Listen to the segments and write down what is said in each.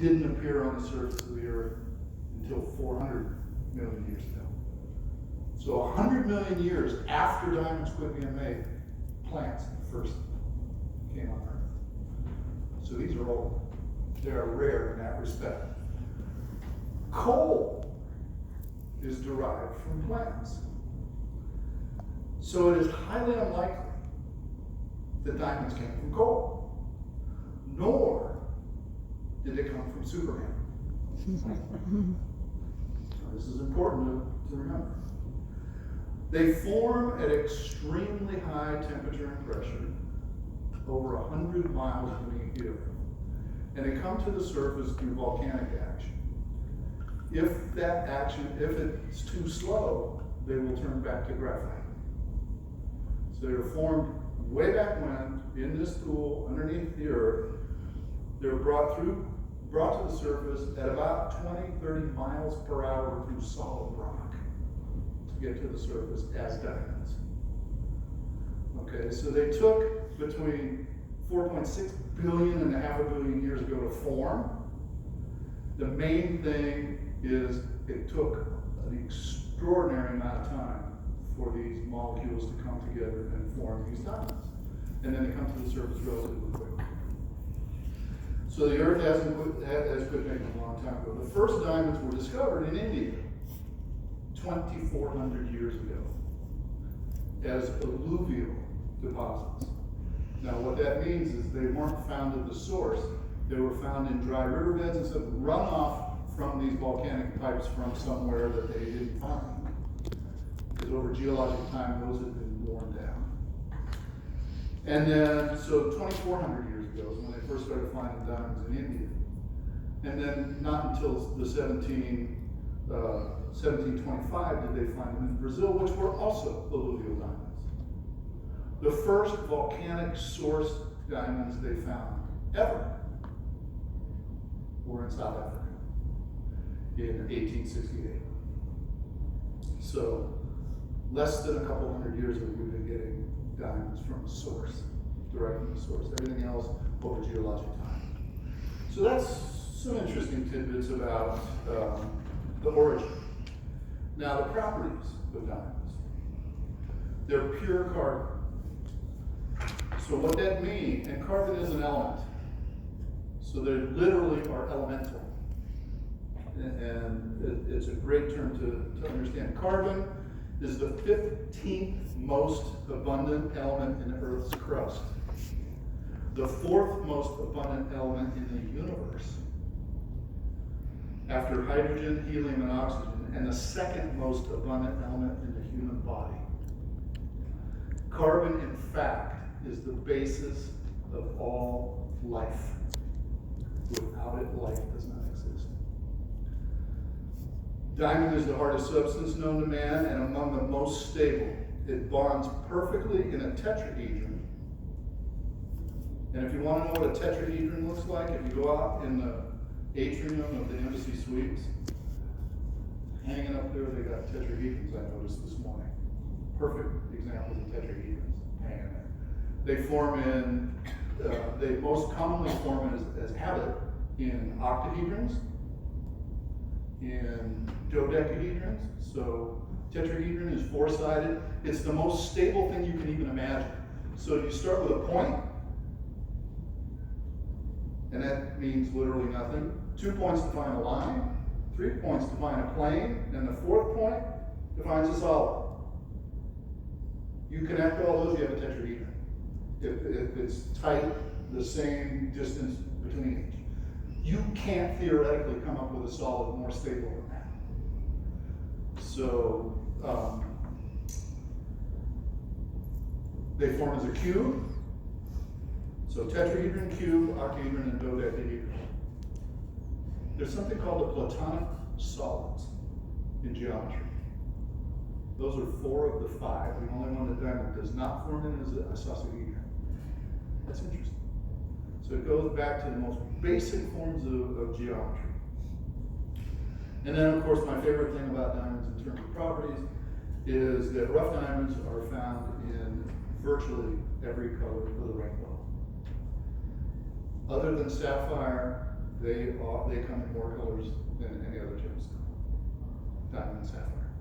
didn't appear on the surface of the Earth until 400 million years ago. So 100 million years after diamonds quit being made, plants first came on Earth. So these are old. They are rare in that respect. Coal is derived from plants. So it is highly unlikely that diamonds came from coal, nor did they come from Superman. This is important to remember. They form at extremely high temperature and pressure, over 100 miles beneath the Earth, and they come to the surface through volcanic action. If it's too slow, they will turn back to graphite. So they were formed way back when, in this pool underneath the Earth. They were brought to the surface at about 20, 30 miles per hour through solid rock to get to the surface as diamonds. Okay, so they took between 4.6 billion and a half a billion years ago to form. The main thing is it took an extraordinary amount of time for these molecules to come together and form these diamonds. And then they come to the surface relatively quickly. So the Earth has quit making a long time ago. The first diamonds were discovered in India 2,400 years ago as alluvial deposits. Now what that means is they weren't found at the source. They were found in dry riverbeds and some runoff from these volcanic pipes from somewhere that they didn't find. Because over geologic time, those had been worn down. And then, so 2,400 years ago is when they first started finding diamonds in India. And then not until the 1725 did they find them in Brazil, which were also alluvial diamonds. The first volcanic source diamonds they found ever were in South Africa in 1868. So less than a couple hundred years ago, we've been getting diamonds from a source, direct from the source. Everything else over geologic time. So that's some interesting tidbits about the origin. Now the properties of diamonds. They're pure carbon. So what that means, and carbon is an element. So they literally are elemental. And it's a great term to understand. Carbon is the 15th most abundant element in the Earth's crust. The 4th most abundant element in the universe, after hydrogen, helium, and oxygen, and the 2nd most abundant element in the human body. Carbon, in fact, is the basis of all life. Without it, life does not exist. Diamond is the hardest substance known to man and among the most stable. It bonds perfectly in a tetrahedron. And if you want to know what a tetrahedron looks like, if you go out in the atrium of the embassy suites, hanging up there, they got tetrahedrons I noticed this morning. Perfect examples of tetrahedrons hanging there. They form in, they most commonly form as habit in octahedrons, in dodecahedrons. So tetrahedron is 4-sided. It's the most stable thing you can even imagine. So you start with a point, and that means literally nothing. 2 points define a line, 3 points define a plane, and the 4th point defines a solid. You connect all those, you have a tetrahedron. If it's tight, the same distance between each. You can't theoretically come up with a solid more stable than that. So they form as a cube. So tetrahedron, cube, octahedron, and dodecahedron. There's something called the Platonic solids in geometry. Those are 4 of the 5. The only one that diamond does not form in is a isosahedron. That's interesting. So it goes back to the most basic forms of geometry. And then, of course, my favorite thing about diamonds in terms of properties is that rough diamonds are found in virtually every color of the rainbow. Other than sapphire, They come in more colors than any other gemstone. Diamond and sapphire,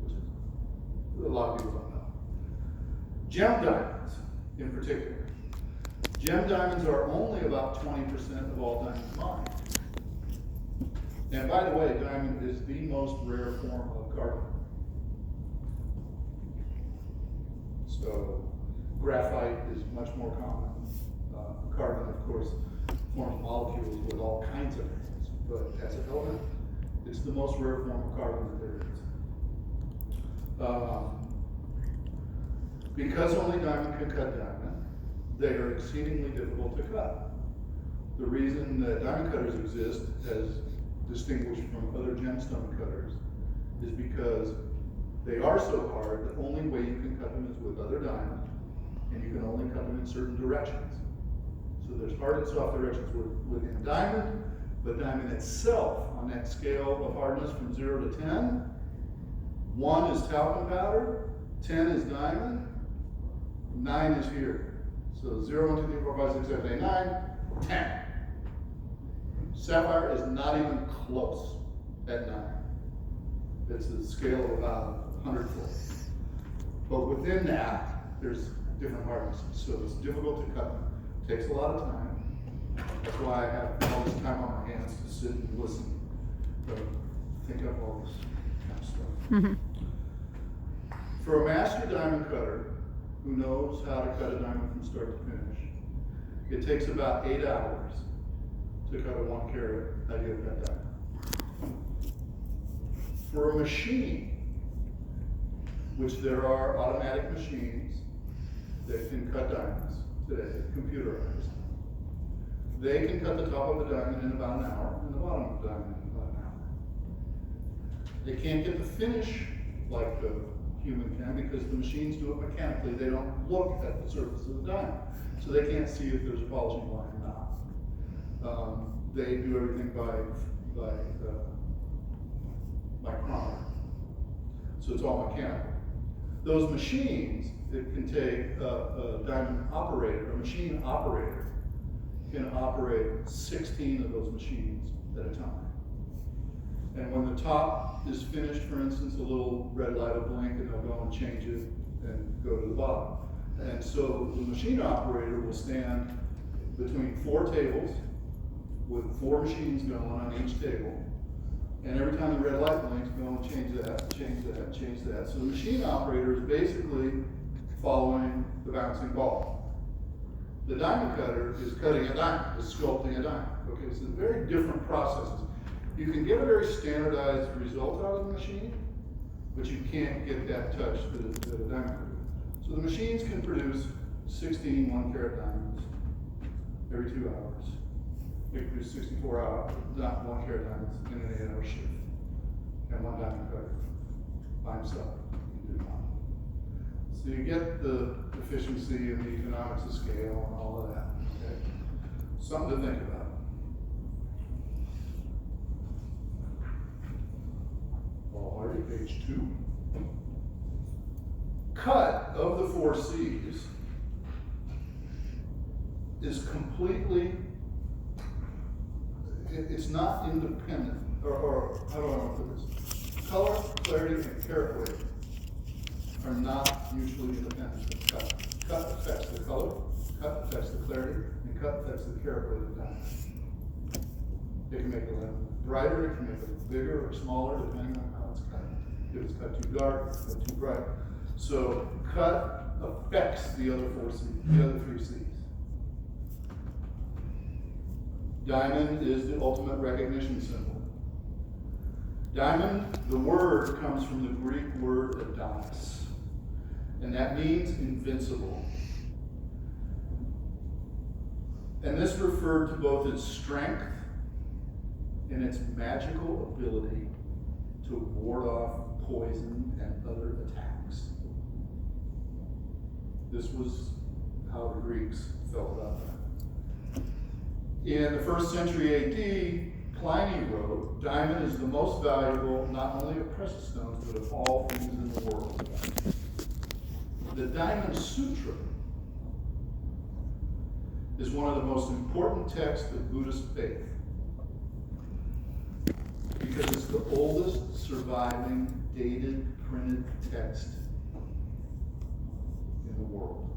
which is a lot of people don't know. Gem diamonds, in particular. Gem diamonds are only about 20% of all diamonds mined. And by the way, diamond is the most rare form of carbon. So graphite is much more common. Carbon, of course, forms molecules with all kinds of things, but as an element, it's the most rare form of carbon that there is. Because only diamond can cut diamond, they are exceedingly difficult to cut. The reason that diamond cutters exist, as distinguished from other gemstone cutters, is because they are so hard that the only way you can cut them is with other diamond, and you can only cut them in certain directions. So there's hard and soft directions within diamond, but diamond itself, on that scale of hardness from 0 to 10, 1 is talcum powder, 10 is diamond, 9 is here. So 0, 1, 2, 3, 4, 5, 6, 7, 8, 9, 10. Sapphire is not even close at 9. It's a scale of about 100 fold. But within that, there's different hardnesses. So it's difficult to cut them. Takes a lot of time. That's why I have all this time on my hands to sit and listen, think up all this kind of stuff. Mm-hmm. For a master diamond cutter who knows how to cut a diamond from start to finish, it takes about 8 hours to cut a 1 carat ideal cut diamond. For a machine, which there are automatic machines that can cut diamonds today, computerized, they can cut the top of a diamond in about an hour and the bottom of the diamond in about an hour. They can't get the finish like the human can because the machines do it mechanically. They don't look at the surface of the diamond, so they can't see if there's a polishing line or not. They do everything by chronometer, so it's all mechanical. Those machines that can take a diamond operator, a machine operator, can operate 16 of those machines at a time. And when the top is finished, for instance, a little red light will blink and they'll go and change it and go to the bottom. And so the machine operator will stand between 4 tables with 4 machines going on each table. And every time the red light blinks, go and change that, change that, change that. So the machine operator is basically following the bouncing ball. The diamond cutter is cutting a diamond, is sculpting a diamond. Okay, so very different processes. You can get a very standardized result out of the machine, but you can't get that touch that a diamond cutter. So the machines can produce 16 1-carat diamonds every 2 hours. They can produce 64 not 1-carat diamonds in an 8-hour shift. And one diamond cutter by himself can do one. So you get the efficiency and the economics of scale and all of that. Okay? Something to think about. Alrighty, page 2. Cut of the 4 C's is completely, it's not independent, or how do I want to put this? Color, clarity, and carat weight are not mutually independent of cut. Cut affects the color, cut affects the clarity, and cut affects the carat weight of the diamond. It can make it brighter, it can make it bigger or smaller, depending on how it's cut. If it's cut too dark, if it's cut too bright. So cut affects the other 4 C's, the other 3 C's. Diamond is the ultimate recognition symbol. Diamond, the word comes from the Greek word Adonis, and that means invincible. And this referred to both its strength and its magical ability to ward off poison and other attacks. This was how the Greeks felt about that. In the 1st century AD, Pliny wrote, diamond is the most valuable, not only of precious stones, but of all things in the world. The Diamond Sutra is one of the most important texts of Buddhist faith. because it's the oldest surviving dated printed text in the world.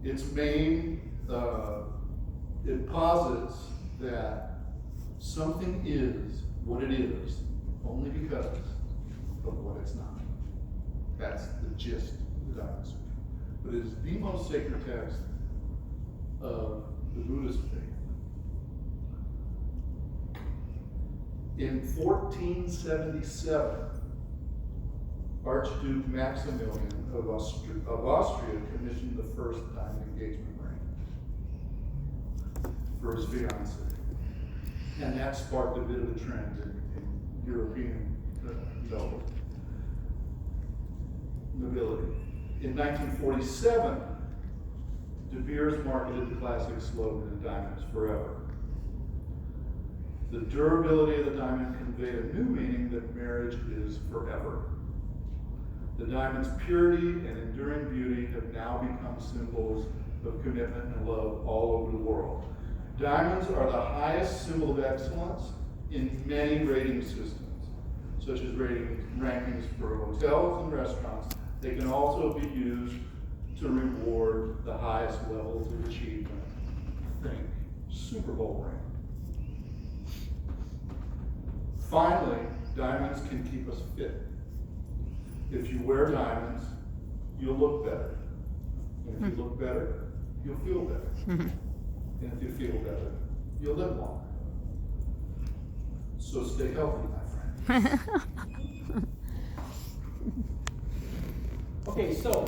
Its main, it posits that something is what it is only because of what it's not. That's the gist of the Diamond Sutra. But it is the most sacred text of the Buddhist faith. In 1477, Archduke Maximilian of Austria commissioned the first diamond engagement ring for his fiancée. And that sparked a bit of a trend in European nobility. In 1947, De Beers marketed the classic slogan, "Diamonds Forever." The durability of the diamond conveyed a new meaning that marriage is forever. The diamond's purity and enduring beauty have now become symbols of commitment and love all over the world. Diamonds are the highest symbol of excellence in many rating systems, such as rankings for hotels and restaurants. They can also be used to reward the highest levels of achievement. Think Super Bowl ring. Finally, diamonds can keep us fit. If you wear diamonds, you'll look better. And if you look better, you'll feel better. And if you feel better, you'll live longer. So stay healthy, my friend. Okay, so